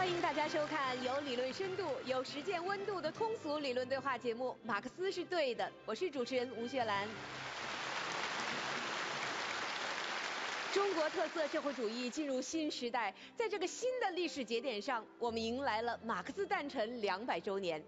欢迎大家收看有理论深度、有实践温度的通俗理论对话节目《马克思是对的》，我是主持人吴雪兰。中国特色社会主义进入新时代，在这个新的历史节点上，我们迎来了马克思诞辰200周年。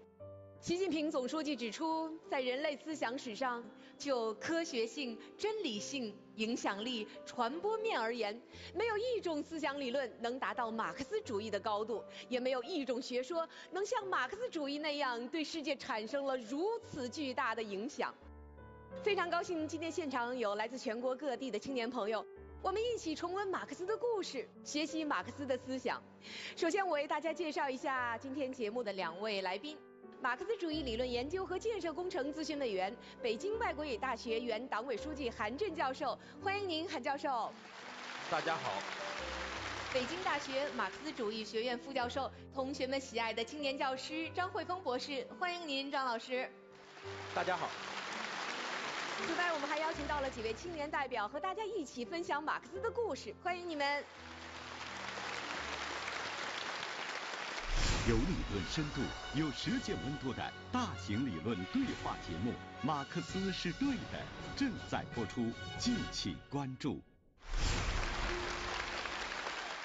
习近平总书记指出，在人类思想史上，就科学性、真理性、影响力、传播面而言，没有一种思想理论能达到马克思主义的高度，也没有一种学说能像马克思主义那样对世界产生了如此巨大的影响。非常高兴今天现场有来自全国各地的青年朋友，我们一起重温马克思的故事，学习马克思的思想。首先，我为大家介绍一下今天节目的2位来宾。马克思主义理论研究和建设工程咨询委员、北京外国语大学原党委书记韩震教授，欢迎您，韩教授。大家好。北京大学马克思主义学院副教授，同学们喜爱的青年教师张惠峰博士，欢迎您，张老师。大家好。此外，我们还邀请到了几位青年代表，和大家一起分享马克思的故事，欢迎你们。有理论深度、有实践温度的大型理论对话节目《马克思是对的》正在播出，敬请关注。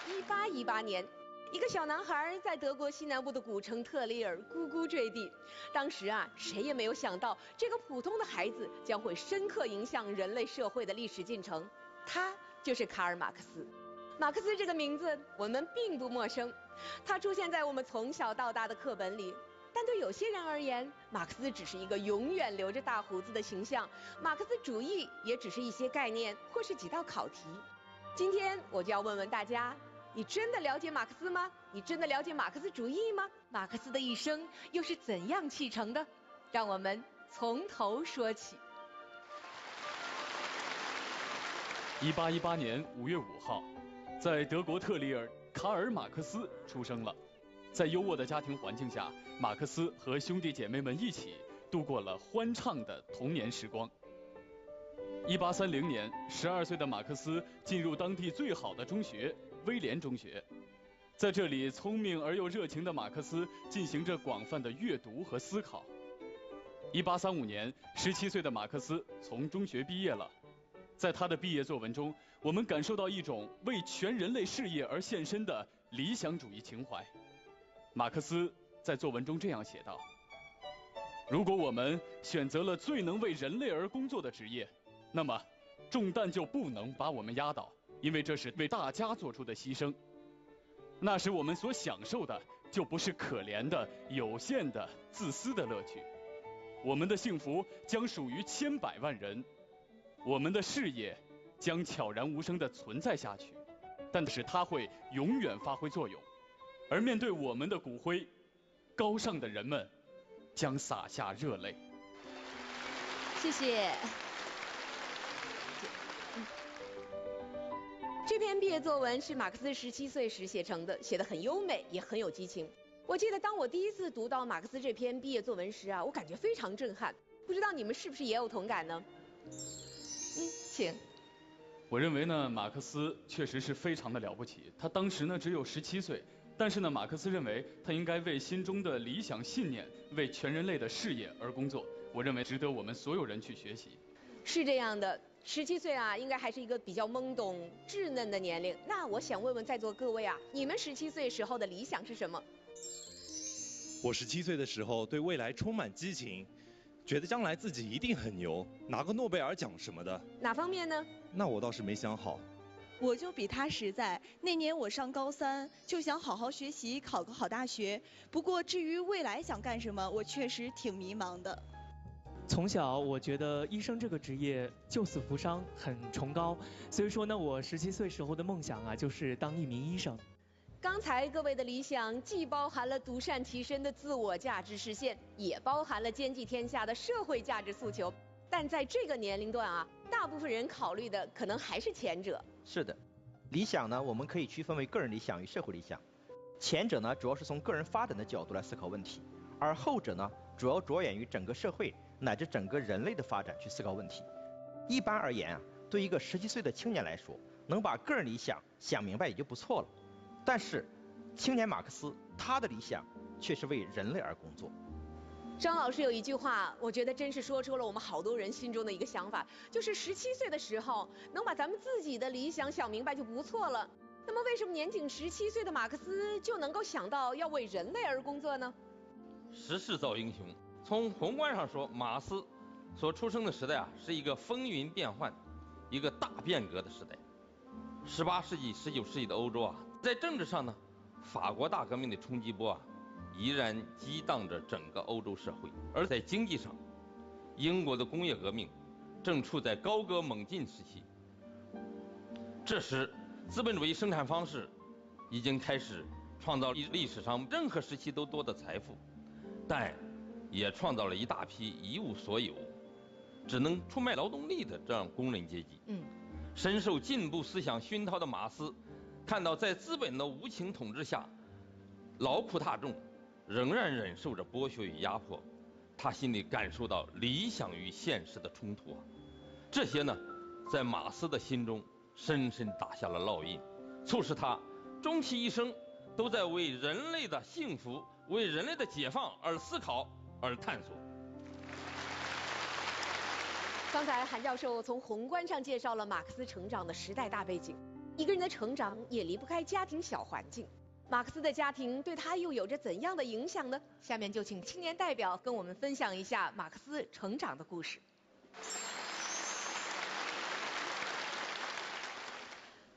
1818年，一个小男孩在德国西南部的古城特里尔咕咕坠地。当时谁也没有想到，这个普通的孩子将会深刻影响人类社会的历史进程。他就是卡尔·马克思。马克思这个名字我们并不陌生，他出现在我们从小到大的课本里。但对有些人而言，马克思只是一个永远留着大胡子的形象，马克思主义也只是一些概念或是几道考题。今天我就要问问大家，你真的了解马克思吗？你真的了解马克思主义吗？马克思的一生又是怎样启程的？让我们从头说起。1818年5月5号，在德国特里尔，卡尔·马克思出生了。在优渥的家庭环境下，马克思和兄弟姐妹们一起度过了欢畅的童年时光。1830年，12岁的马克思进入当地最好的中学威廉中学。在这里，聪明而又热情的马克思进行着广泛的阅读和思考。1835年，17岁的马克思从中学毕业了。在他的毕业作文中，我们感受到一种为全人类事业而献身的理想主义情怀。马克思在作文中这样写道：如果我们选择了最能为人类而工作的职业，那么重担就不能把我们压倒，因为这是为大家做出的牺牲。那时我们所享受的就不是可怜的、有限的、自私的乐趣，我们的幸福将属于千百万人，我们的事业将悄然无声地存在下去，但是它会永远发挥作用。而面对我们的骨灰，高尚的人们将洒下热泪。谢谢。这篇毕业作文是马克思17岁时写成的，写得很优美，也很有激情。我记得当我第一次读到马克思这篇毕业作文时我感觉非常震撼。不知道你们是不是也有同感呢？请。我认为呢，马克思确实是非常的了不起。他当时呢只有17岁，但是呢，马克思认为他应该为心中的理想信念、为全人类的事业而工作。我认为值得我们所有人去学习。是这样的，17岁应该还是一个比较懵懂、稚嫩的年龄。那我想问问在座各位你们17岁时候的理想是什么？我17岁的时候对未来充满激情，觉得将来自己一定很牛，拿个诺贝尔奖什么的。哪方面呢？那我倒是没想好。我就比他实在，那年我上高3，就想好好学习，考个好大学。不过至于未来想干什么，我确实挺迷茫的。从小我觉得医生这个职业救死扶伤很崇高，所以说呢，我17岁时候的梦想就是当一名医生。刚才各位的理想既包含了独善其身的自我价值实现，也包含了兼济天下的社会价值诉求。但在这个年龄段大部分人考虑的可能还是前者。是的，理想呢，我们可以区分为个人理想与社会理想。前者呢，主要是从个人发展的角度来思考问题，而后者呢，主要着眼于整个社会乃至整个人类的发展去思考问题。一般而言对一个17岁的青年来说，能把个人理想想明白也就不错了。但是青年马克思他的理想却是为人类而工作。张老师有一句话，我觉得真是说出了我们好多人心中的一个想法，就是17岁的时候能把咱们自己的理想想明白就不错了。那么为什么年仅17岁的马克思就能够想到要为人类而工作呢？时势造英雄。从宏观上说，马克思所出生的时代啊，是一个风云变幻、一个大变革的时代。18世纪、19世纪的欧洲啊，在政治上呢，法国大革命的冲击波啊，依然激荡着整个欧洲社会；而在经济上，英国的工业革命正处在高歌猛进时期。这时，资本主义生产方式已经开始创造历史上任何时期都多的财富，但也创造了一大批一无所有、只能出卖劳动力的这样工人阶级。深受进步思想熏陶的马克思，看到在资本的无情统治下，劳苦大众仍然忍受着剥削与压迫，他心里感受到理想与现实的冲突啊。这些呢，在马克思的心中深深打下了烙印，促使他终其一生都在为人类的幸福、为人类的解放而思考、而探索。刚才韩教授从宏观上介绍了马克思成长的时代大背景，一个人的成长也离不开家庭小环境。马克思的家庭对他又有着怎样的影响呢？下面就请青年代表跟我们分享一下马克思成长的故事。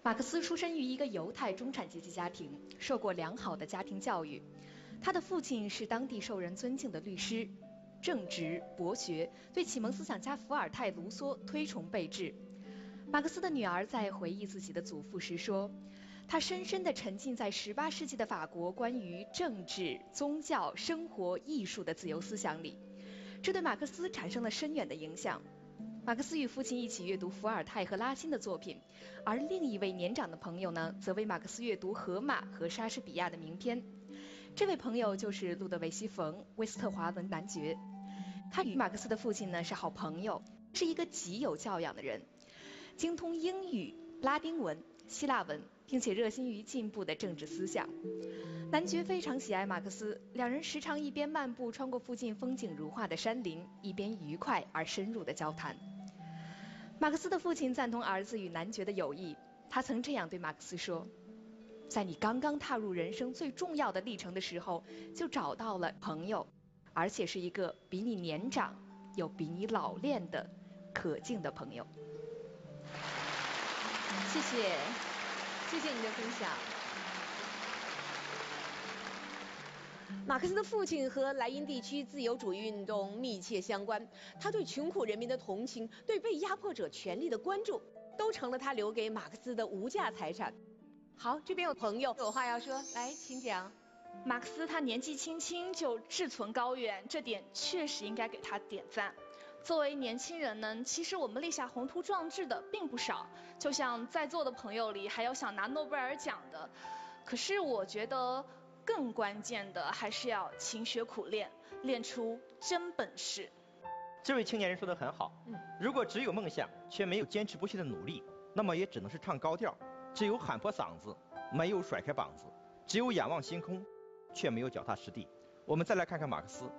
马克思出生于一个犹太中产阶级家庭，受过良好的家庭教育。他的父亲是当地受人尊敬的律师，正直博学，对启蒙思想家伏尔泰、卢梭推崇备至。马克思的女儿在回忆自己的祖父时说，他深深地沉浸在18世纪的法国关于政治、宗教、生活、艺术的自由思想里，这对马克思产生了深远的影响。马克思与父亲一起阅读伏尔泰和拉辛的作品，而另一位年长的朋友呢，则为马克思阅读荷马和莎士比亚的名篇。这位朋友就是路德维希·冯·威斯特华文男爵。他与马克思的父亲呢是好朋友，是一个极有教养的人，精通英语、拉丁文、希腊文，并且热心于进步的政治思想。男爵非常喜爱马克思，两人时常一边漫步穿过附近风景如画的山林，一边愉快而深入的交谈。马克思的父亲赞同儿子与男爵的友谊，他曾这样对马克思说，在你刚刚踏入人生最重要的历程的时候，就找到了朋友，而且是一个比你年长又比你老练的可敬的朋友。谢谢，谢谢你的分享。马克思的父亲和莱茵地区自由主义运动密切相关，他对穷苦人民的同情，对被压迫者权利的关注，都成了他留给马克思的无价财产。好，这边有朋友有话要说，来，请讲。马克思他年纪轻轻就志存高远，这点确实应该给他点赞。作为年轻人呢，其实我们立下宏图壮志的并不少，就像在座的朋友里还有想拿诺贝尔奖的。可是我觉得更关键的还是要勤学苦练，练出真本事。这位青年人说得很好，如果只有梦想却没有坚持不懈的努力，那么也只能是唱高调，只有喊破嗓子，没有甩开膀子，只有仰望星空，却没有脚踏实地。我们再来看看马克思，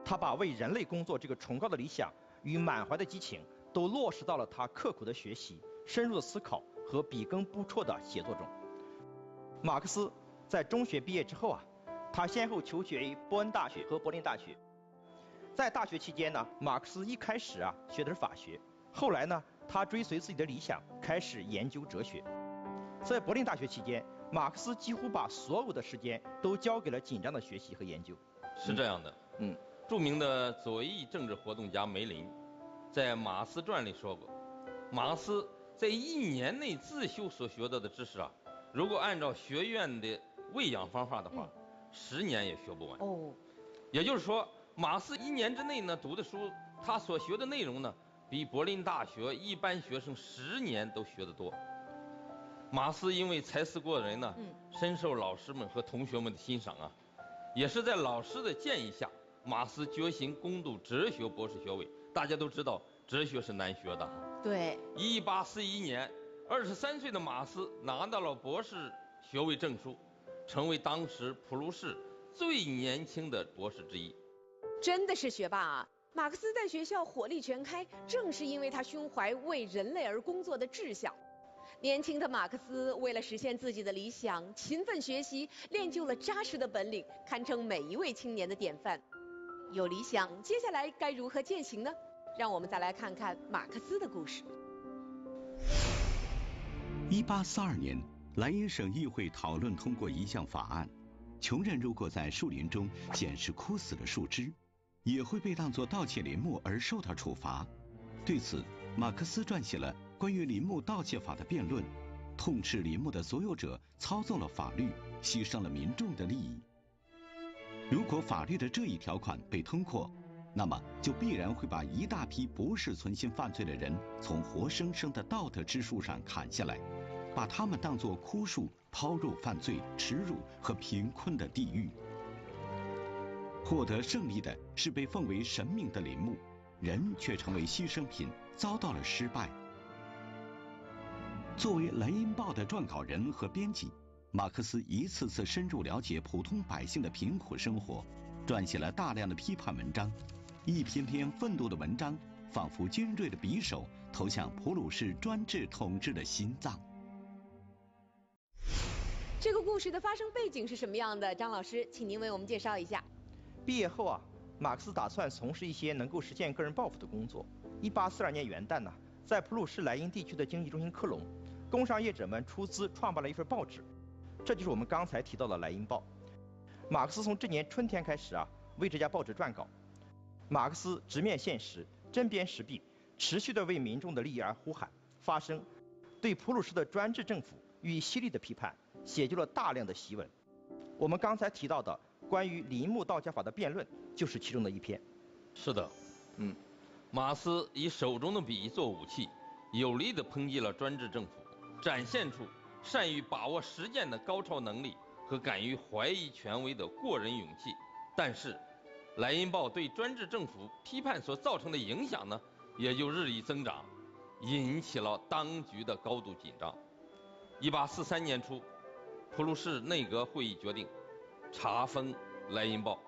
他把为人类工作这个崇高的理想与满怀的激情都落实到了他刻苦的学习、深入的思考和笔耕不辍的写作中。马克思在中学毕业之后啊，他先后求学于波恩大学和柏林大学。在大学期间呢，马克思一开始学的是法学，后来呢，他追随自己的理想，开始研究哲学。在柏林大学期间，马克思几乎把所有的时间都交给了紧张的学习和研究。是这样的，著名的左翼政治活动家梅林在《马克思传》里说过，马克思在1年内自修所学到的知识如果按照学院的喂养方法的话，10年也学不完。也就是说，马克思1年之内呢读的书，他所学的内容呢，比柏林大学一般学生10年都学得多。马克思因为才思过人呢，深受老师们和同学们的欣赏也是在老师的建议下，马克思决心攻读哲学博士学位。大家都知道，哲学是难学的。对。1841年，23岁的马克思拿到了博士学位证书，成为当时普鲁士最年轻的博士之一。真的是学霸啊！马克思在学校火力全开，正是因为他胸怀为人类而工作的志向。年轻的马克思为了实现自己的理想，勤奋学习，练就了扎实的本领，堪称每一位青年的典范。有理想，接下来该如何践行呢？让我们再来看看马克思的故事。1842年，莱茵省议会讨论通过一项法案，穷人如果在树林中捡拾枯死的树枝，也会被当作盗窃林木而受到处罚。对此，马克思撰写了关于林木盗窃法的辩论，痛斥林木的所有者操纵了法律，牺牲了民众的利益。如果法律的这一条款被通过，那么就必然会把一大批不是存心犯罪的人从活生生的道德之树上砍下来，把他们当作枯树抛入犯罪、耻辱和贫困的地狱。获得胜利的是被奉为神明的林木，人却成为牺牲品，遭到了失败。作为《莱茵报》的撰稿人和编辑，马克思一次次深入了解普通百姓的贫苦生活，撰写了大量的批判文章。一篇篇愤怒的文章，仿佛尖锐的匕首投向普鲁士专制统治的心脏。这个故事的发生背景是什么样的？张老师，请您为我们介绍一下。毕业后啊，马克思打算从事一些能够实现个人抱负的工作。1842年元旦呢，在普鲁士莱茵地区的经济中心科隆，工商业者们出资创办了一份报纸，这就是我们刚才提到的《莱茵报》。马克思从这年春天开始啊，为这家报纸撰稿。马克思直面现实，针砭时弊，持续地为民众的利益而呼喊发声，对普鲁士的专制政府予以犀利的批判，写就了大量的檄文。我们刚才提到的关于林木盗窃法的辩论就是其中的一篇。是的，马克思以手中的笔做武器，有力地抨击了专制政府，展现出善于把握实践的高超能力和敢于怀疑权威的过人勇气。但是《莱茵报》对专制政府批判所造成的影响呢，也就日益增长，引起了当局的高度紧张。1843年初，普鲁士内阁会议决定查封《莱茵报》，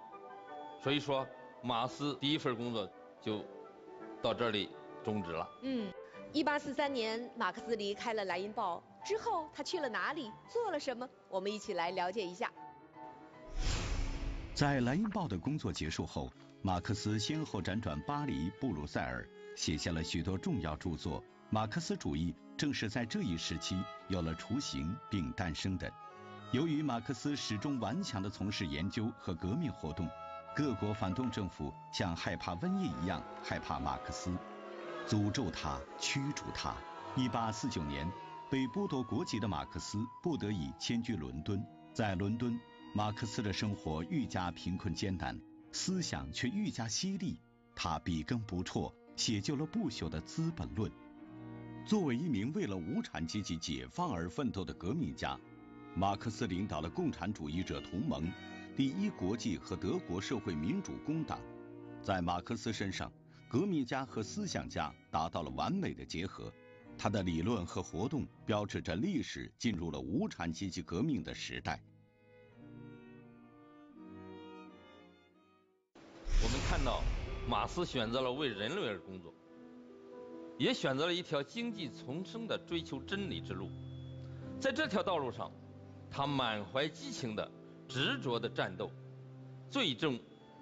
所以说马克思第一份工作就到这里终止了。1843年，马克思离开了《莱茵报》之后，他去了哪里，做了什么？我们一起来了解一下。在《莱茵报》的工作结束后，马克思先后辗转巴黎、布鲁塞尔，写下了许多重要著作。马克思主义正是在这一时期有了雏形并诞生的。由于马克思始终顽强地从事研究和革命活动，各国反动政府像害怕瘟疫一样害怕马克思，诅咒他，驱逐他。1849年，被剥夺国籍的马克思不得已迁居伦敦。在伦敦，马克思的生活愈加贫困艰难，思想却愈加犀利。他笔耕不辍，写就了不朽的《资本论》。作为一名为了无产阶级解放而奋斗的革命家，马克思领导了共产主义者同盟、第一国际和德国社会民主工党。在马克思身上，革命家和思想家达到了完美的结合。他的理论和活动标志着历史进入了无产阶级革命的时代。我们看到马克思选择了为人类而工作，也选择了一条经济丛生的追求真理之路。在这条道路上，他满怀激情的执着的战斗，最终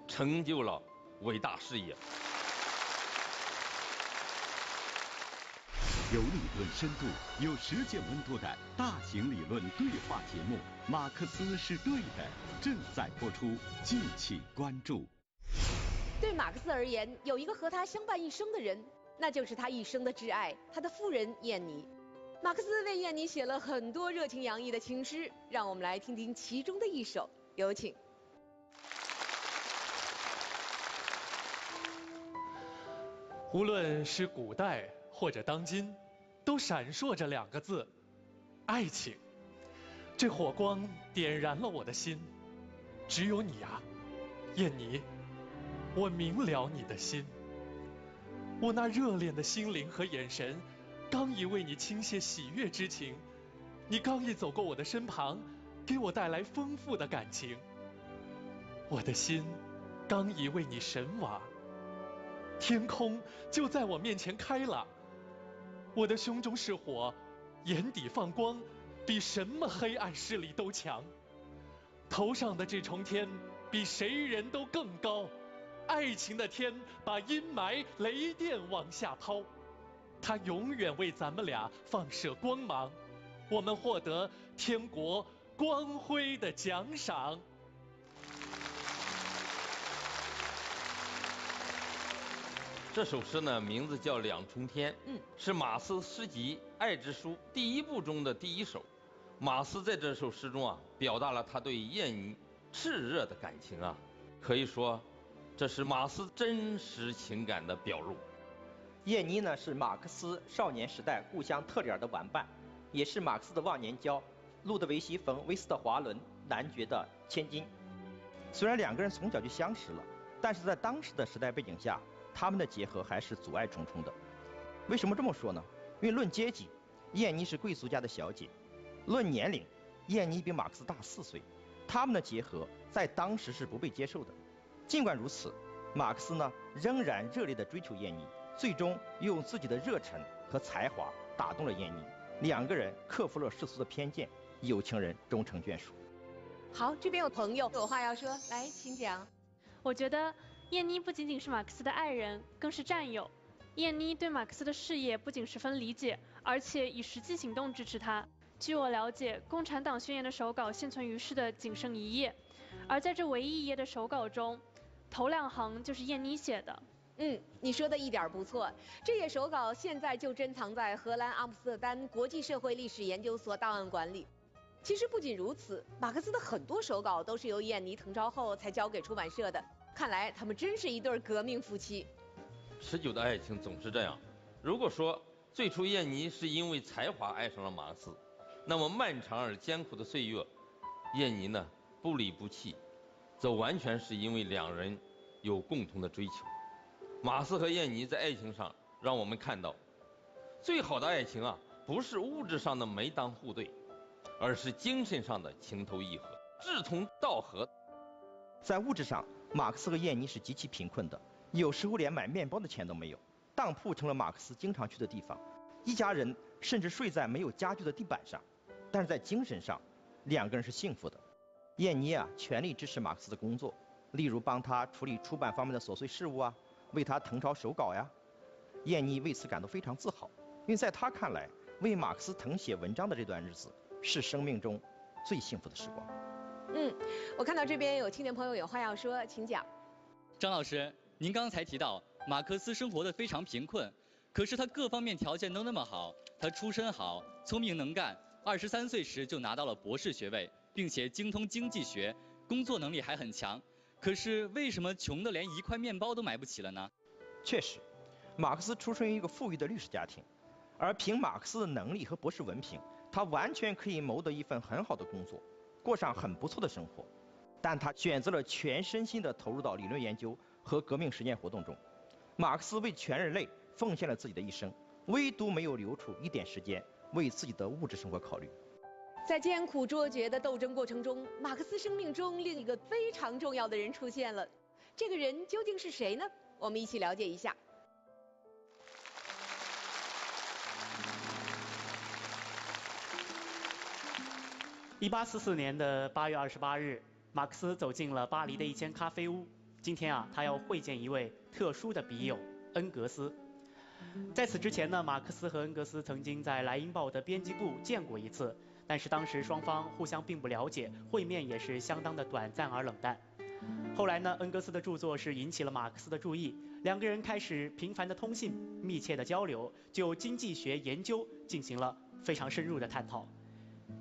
成就了伟大事业。有理论深度、有实践温度的大型理论对话节目《马克思是对的》正在播出，敬请关注。对马克思而言，有一个和他相伴一生的人，那就是他一生的挚爱，他的夫人燕妮。马克思为燕妮写了很多热情洋溢的情诗，让我们来听听其中的一首，有请。无论是古代或者当今，都闪烁着两个字：爱情。这火光点燃了我的心，只有你啊，燕妮，我明了你的心。我那热恋的心灵和眼神，刚一为你倾泻喜悦之情，你刚一走过我的身旁，给我带来丰富的感情。我的心刚已为你神往，天空就在我面前开了。我的胸中是火，眼底放光，比什么黑暗势力都强。头上的这重天比谁人都更高，爱情的天把阴霾雷电往下抛，它永远为咱们俩放射光芒，我们获得天国光辉的奖赏。这首诗呢，名字叫《两重天》，是马斯诗集《爱之书》第一部中的第一首。马斯在这首诗中啊，表达了他对燕妮炽热的感情啊，可以说，这是马斯真实情感的表露。燕妮呢，是马克思少年时代故乡特里尔的玩伴，也是马克思的忘年交，路德维希·冯·威斯特华伦男爵的千金。虽然两个人从小就相识了，但是在当时的时代背景下，他们的结合还是阻碍重重的。为什么这么说呢？因为论阶级，燕妮是贵族家的小姐；论年龄，燕妮比马克思大4岁。他们的结合在当时是不被接受的。尽管如此，马克思呢仍然热烈地追求燕妮，最终又用自己的热忱和才华打动了燕妮。两个人克服了世俗的偏见，有情人终成眷属。好，这边有朋友有话要说，来，请讲。我觉得燕妮不仅仅是马克思的爱人，更是战友。燕妮对马克思的事业不仅十分理解，而且以实际行动支持他。据我了解，共产党宣言的手稿现存于世的仅剩1页，而在这唯一1页的手稿中，头2行就是燕妮写的。你说的一点不错。这页手稿现在就珍藏在荷兰阿姆斯特丹国际社会历史研究所档案馆里。其实不仅如此，马克思的很多手稿都是由燕妮誊抄后才交给出版社的。看来他们真是一对革命夫妻。持久的爱情总是这样。如果说最初燕妮是因为才华爱上了马克思，那么漫长而艰苦的岁月，燕妮呢不离不弃，则完全是因为两人有共同的追求。马克思和燕妮在爱情上让我们看到，最好的爱情啊，不是物质上的门当户对，而是精神上的情投意合、志同道合。在物质上，马克思和燕妮是极其贫困的，有时候连买面包的钱都没有。当铺成了马克思经常去的地方，一家人甚至睡在没有家具的地板上。但是在精神上，两个人是幸福的。燕妮啊，全力支持马克思的工作，例如帮他处理出版方面的琐碎事务啊，为他誊抄手稿呀。燕妮为此感到非常自豪，因为在他看来，为马克思誊写文章的这段日子是生命中最幸福的时光。我看到这边有青年朋友有话要说，请讲。张老师，您刚才提到马克思生活的非常贫困，可是他各方面条件都那么好，他出身好，聪明能干，23岁时就拿到了博士学位，并且精通经济学，工作能力还很强。可是为什么穷得连1块面包都买不起了呢？确实，马克思出生于一个富裕的律师家庭，而凭马克思的能力和博士文凭，他完全可以谋得一份很好的工作，过上很不错的生活。但他选择了全身心地投入到理论研究和革命实践活动中。马克思为全人类奉献了自己的一生，唯独没有留出一点时间为自己的物质生活考虑。在艰苦卓绝的斗争过程中，马克思生命中另一个非常重要的人出现了。这个人究竟是谁呢？我们一起了解一下。1844年的8月28日，马克思走进了巴黎的一间咖啡屋。今天啊，他要会见一位特殊的笔友恩格斯。在此之前呢，马克思和恩格斯曾经在《莱茵报》的编辑部见过一次，但是当时双方互相并不了解，会面也是相当的短暂而冷淡。后来呢，恩格斯的著作是引起了马克思的注意，两个人开始频繁的通信，密切的交流，就经济学研究进行了非常深入的探讨。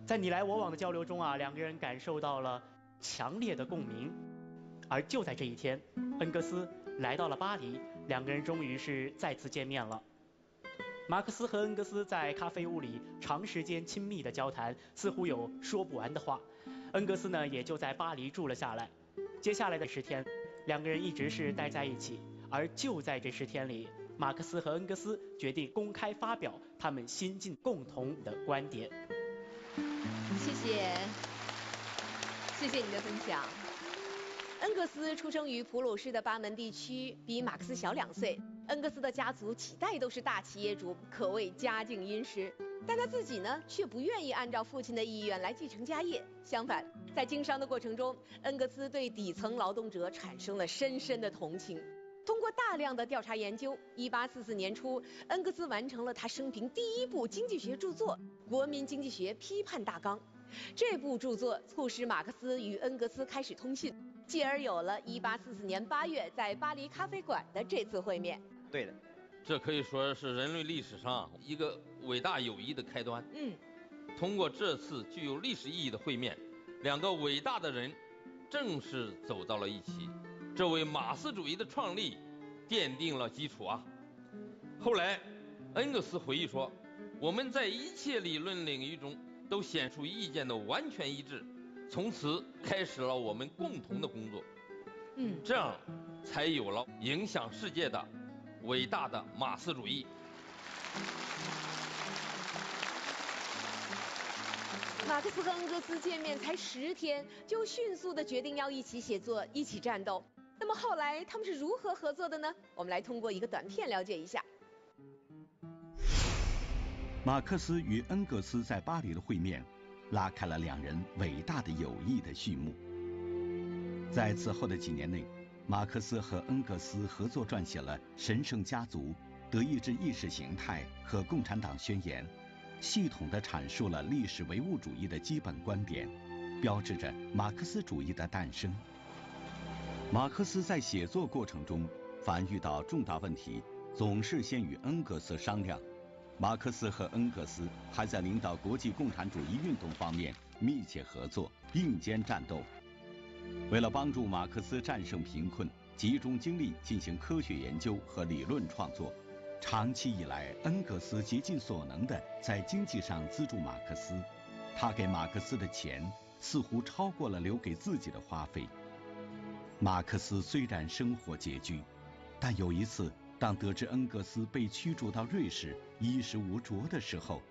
在你来我往的交流中啊，两个人感受到了强烈的共鸣。而就在这一天，恩格斯来到了巴黎，两个人终于是再次见面了。马克思和恩格斯在咖啡屋里长时间亲密的交谈，似乎有说不完的话。恩格斯呢，也就在巴黎住了下来。接下来的10天，两个人一直是待在一起。而就在这10天里，马克思和恩格斯决定公开发表他们新近共同的观点。谢谢。谢谢你的分享。恩格斯出生于普鲁士的巴门地区，比马克思小2岁。恩格斯的家族几代都是大企业主，可谓家境殷实。但他自己呢，却不愿意按照父亲的意愿来继承家业。相反，在经商的过程中，恩格斯对底层劳动者产生了深深的同情。通过大量的调查研究，1844年初，恩格斯完成了他生平第1部经济学著作《国民经济学批判大纲》。这部著作促使马克思与恩格斯开始通信，继而有了1844年8月在巴黎咖啡馆的这次会面。对的，这可以说是人类历史上一个伟大友谊的开端。通过这次具有历史意义的会面，两个伟大的人正式走到了一起，这为马克思主义的创立奠定了基础啊。后来，恩格斯回忆说，我们在一切理论领域中都显出意见的完全一致，从此开始了我们共同的工作。这样才有了影响世界的伟大的马克思主义。马克思和恩格斯见面才10天，就迅速地决定要一起写作、一起战斗。那么后来他们是如何合作的呢？我们来通过一个短片了解一下。马克思与恩格斯在巴黎的会面，拉开了两人伟大的友谊的序幕。在此后的几年内，马克思和恩格斯合作撰写了《神圣家族》《德意志意识形态》和《共产党宣言》，系统地阐述了历史唯物主义的基本观点，标志着马克思主义的诞生。马克思在写作过程中，凡遇到重大问题，总是先与恩格斯商量。马克思和恩格斯还在领导国际共产主义运动方面密切合作，并肩战斗。为了帮助马克思战胜贫困，集中精力进行科学研究和理论创作，长期以来，恩格斯竭尽所能地在经济上资助马克思。他给马克思的钱似乎超过了留给自己的花费。马克思虽然生活拮据，但有一次，当得知恩格斯被驱逐到瑞士，衣食无着的时候，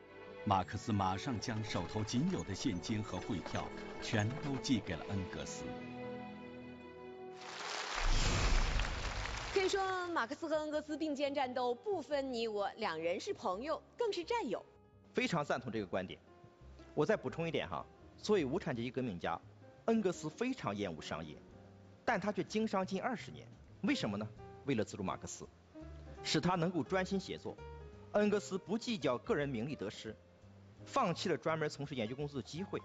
马克思马上将手头仅有的现金和汇票全都寄给了恩格斯。可以说，马克思和恩格斯并肩战斗，不分你我，两人是朋友，更是战友。非常赞同这个观点。我再补充一点哈，作为无产阶级革命家，恩格斯非常厌恶商业，但他却经商近20年。为什么呢？为了资助马克思，使他能够专心写作。恩格斯不计较个人名利得失，放弃了专门从事研究工作的机会，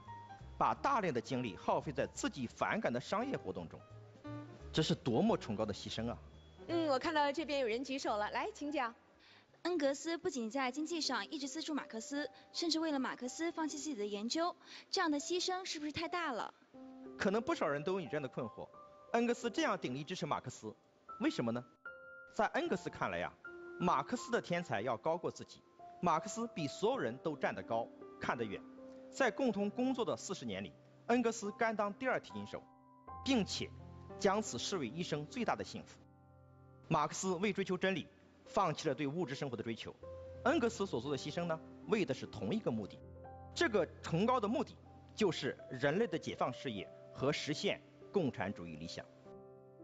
把大量的精力耗费在自己反感的商业活动中，这是多么崇高的牺牲啊！我看到这边有人举手了，来，请讲。恩格斯不仅在经济上一直资助马克思，甚至为了马克思放弃自己的研究，这样的牺牲是不是太大了？可能不少人都有你这样的困惑。恩格斯这样鼎力支持马克思，为什么呢？在恩格斯看来呀，马克思的天才要高过自己，马克思比所有人都站得高，看得远。在共同工作的40年里，恩格斯甘当第2提琴手，并且将此视为一生最大的幸福。马克思为追求真理，放弃了对物质生活的追求。恩格斯所做的牺牲呢，为的是同一个目的。这个崇高的目的，就是人类的解放事业和实现共产主义理想。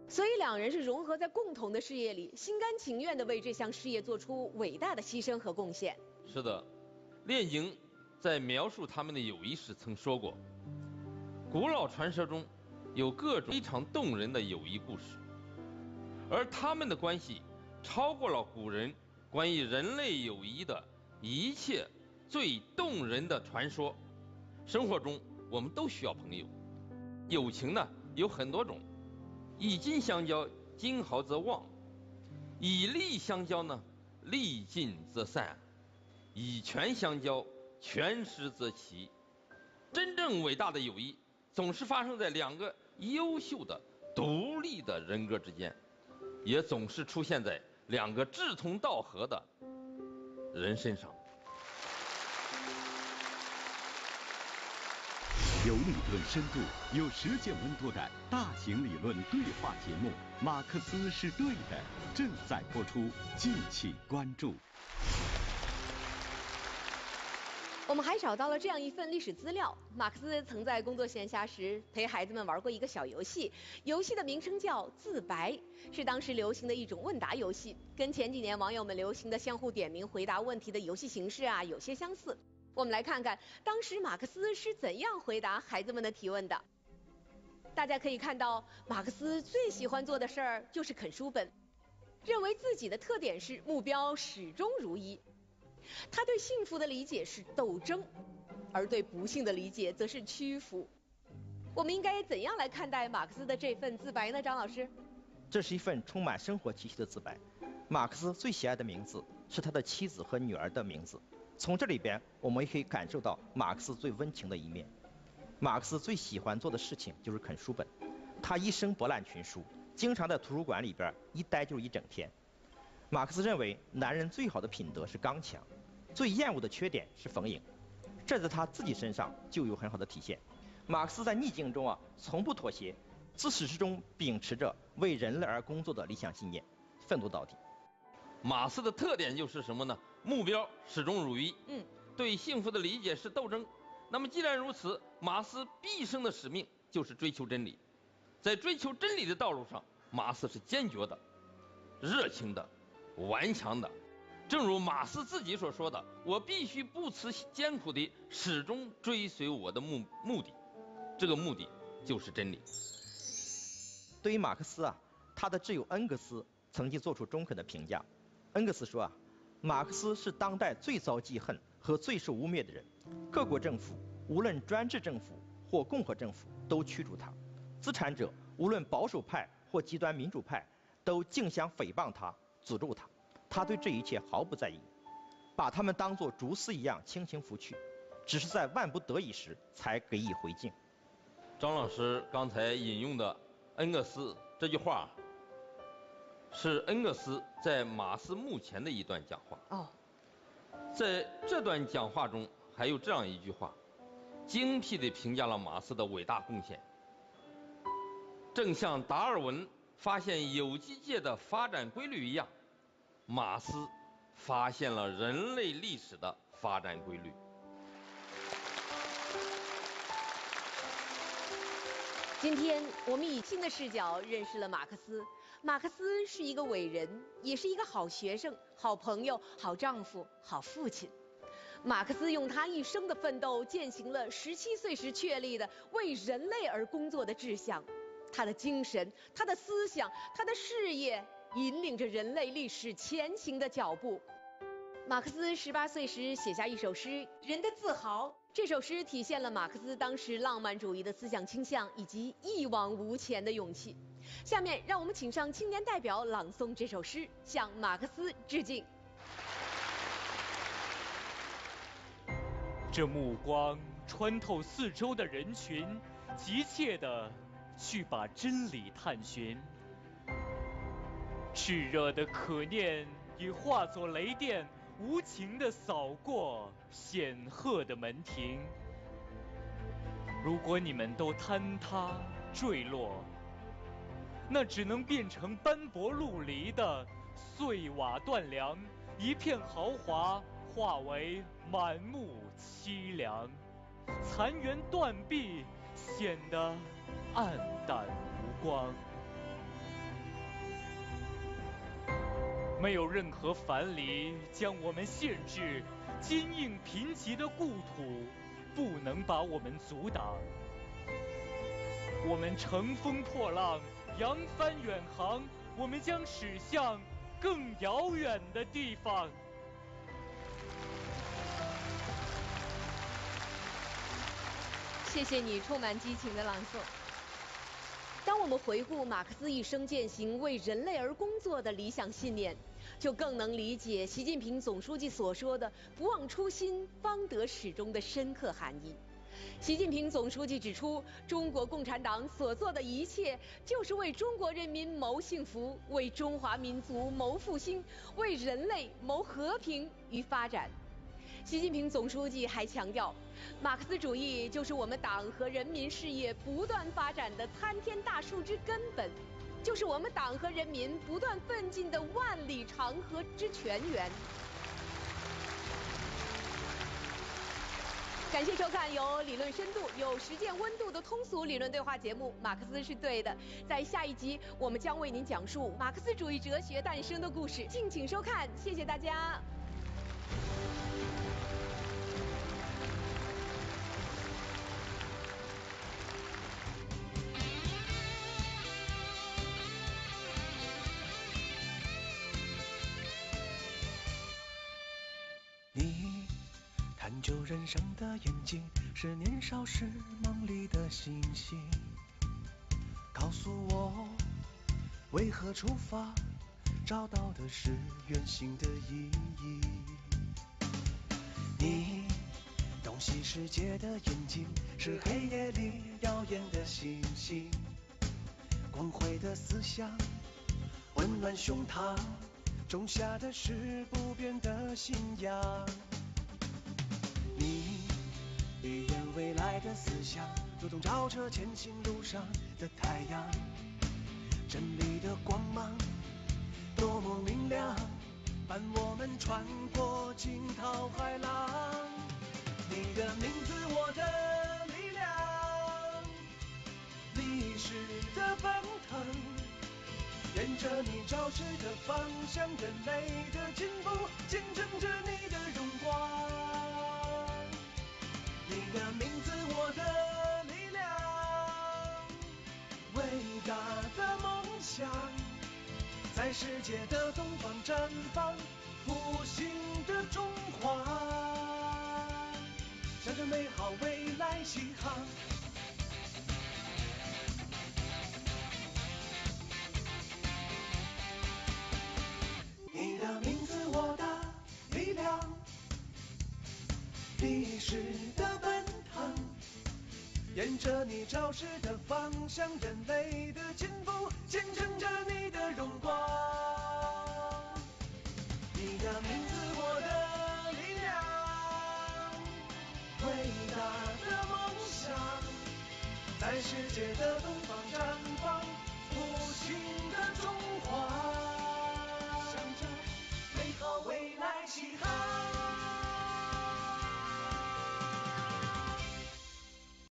所以两人是融合在共同的事业里，心甘情愿地为这项事业做出伟大的牺牲和贡献。是的，列宁在描述他们的友谊时曾说过，古老传说中有各种非常动人的友谊故事，而他们的关系超过了古人关于人类友谊的一切最动人的传说。生活中我们都需要朋友，友情呢有很多种，以金相交，金毫则忘；以利相交呢，利尽则散；以权相交，权失则齐。真正伟大的友谊总是发生在2个优秀的独立的人格之间，也总是出现在2个志同道合的人身上。有理论深度、有实践温度的大型理论对话节目《马克思是对的》正在播出，敬请关注。我们还找到了这样一份历史资料：马克思曾在工作闲暇时陪孩子们玩过一个小游戏，游戏的名称叫自白，是当时流行的一种问答游戏，跟前几年网友们流行的相互点名回答问题的游戏形式有些相似。我们来看看当时马克思是怎样回答孩子们的提问的。大家可以看到，马克思最喜欢做的事儿就是啃书本，认为自己的特点是目标始终如一。他对幸福的理解是斗争，而对不幸的理解则是屈服。我们应该怎样来看待马克思的这份自白呢？张老师，这是一份充满生活气息的自白。马克思最喜爱的名字是他的妻子和女儿的名字，从这里边我们也可以感受到马克思最温情的一面。马克思最喜欢做的事情就是啃书本，他一生博览群书，经常在图书馆里边一待就是一整天。马克思认为男人最好的品德是刚强，最厌恶的缺点是逢迎，这在他自己身上就有很好的体现。马克思在逆境中从不妥协，自始至终秉持着为人类而工作的理想信念，奋斗到底。马克思的特点就是什么呢？目标始终如一，对幸福的理解是斗争。那么既然如此，马克思毕生的使命就是追求真理。在追求真理的道路上，马克思是坚决的、热情的、顽强的。正如马克思自己所说的，我必须不辞艰苦地始终追随我的目的，这个目的就是真理。对于马克思他的挚友恩格斯曾经做出中肯的评价。恩格斯说马克思是当代最遭记恨和最受污蔑的人，各国政府无论专制政府或共和政府都驱逐他，资产者无论保守派或极端民主派都竞相诽谤他、诅咒他，他对这一切毫不在意，把他们当作竹丝一样轻轻拂去，只是在万不得已时才给予回敬。张老师刚才引用的恩格斯这句话，是恩格斯在马克思墓前的一段讲话。在这段讲话中还有这样一句话，精辟地评价了马克思的伟大贡献。正像达尔文发现有机界的发展规律一样，马克思发现了人类历史的发展规律。今天我们以新的视角认识了马克思。马克思是一个伟人，也是一个好学生、好朋友、好丈夫、好父亲。马克思用他一生的奋斗践行了17岁时确立的为人类而工作的志向。他的精神、他的思想、他的事业引领着人类历史前行的脚步。马克思18岁时写下一首诗《人的自豪》，这首诗体现了马克思当时浪漫主义的思想倾向以及一往无前的勇气。下面让我们请上青年代表朗诵这首诗，向马克思致敬。这目光穿透四周的人群，急切地去把真理探寻。炽热的可念已化作雷电，无情地扫过显赫的门庭。如果你们都坍塌坠落，那只能变成斑驳陆离的碎瓦断梁，一片豪华化为满目凄凉，残垣断壁显得黯淡无光。没有任何藩篱将我们限制，坚硬贫瘠的故土不能把我们阻挡。我们乘风破浪，扬帆远航，我们将驶向更遥远的地方。谢谢你充满激情的朗诵。当我们回顾马克思一生践行为人类而工作的理想信念，就更能理解习近平总书记所说的“不忘初心，方得始终”的深刻含义。习近平总书记指出，中国共产党所做的一切，就是为中国人民谋幸福，为中华民族谋复兴，为人类谋和平与发展。习近平总书记还强调，马克思主义就是我们党和人民事业不断发展的参天大树之根本，就是我们党和人民不断奋进的万里长河之泉源。感谢收看有理论深度、有实践温度的通俗理论对话节目《马克思是对的》。在下一集，我们将为您讲述马克思主义哲学诞生的故事，敬请收看，谢谢大家。你探究人生的眼睛，是年少时梦里的星星。告诉我，为何出发，找到的是远行的意义。你洞悉世界的眼睛，是黑夜里耀眼的星星。光辉的思想，温暖胸膛，种下的是不变的信仰。你预言未来的思想，如同照着前行路上的太阳。真理的光芒多么明亮，伴我们穿过惊涛骇浪。你的名字，我的力量，历史的奔腾，沿着你昭示的方向，人类的进步，见证着你的荣光。你的名字，我的力量，伟大的梦想，在世界的东方绽放，复兴的中华，向着美好未来起航。你的名字，我的力量，历史的奔腾，沿着你昭示的方向，人类的进步，见证着你的荣光。你的名字，我的力量，伟大的梦想，在世界的东方绽放，复兴的中华，向着美好未来起航。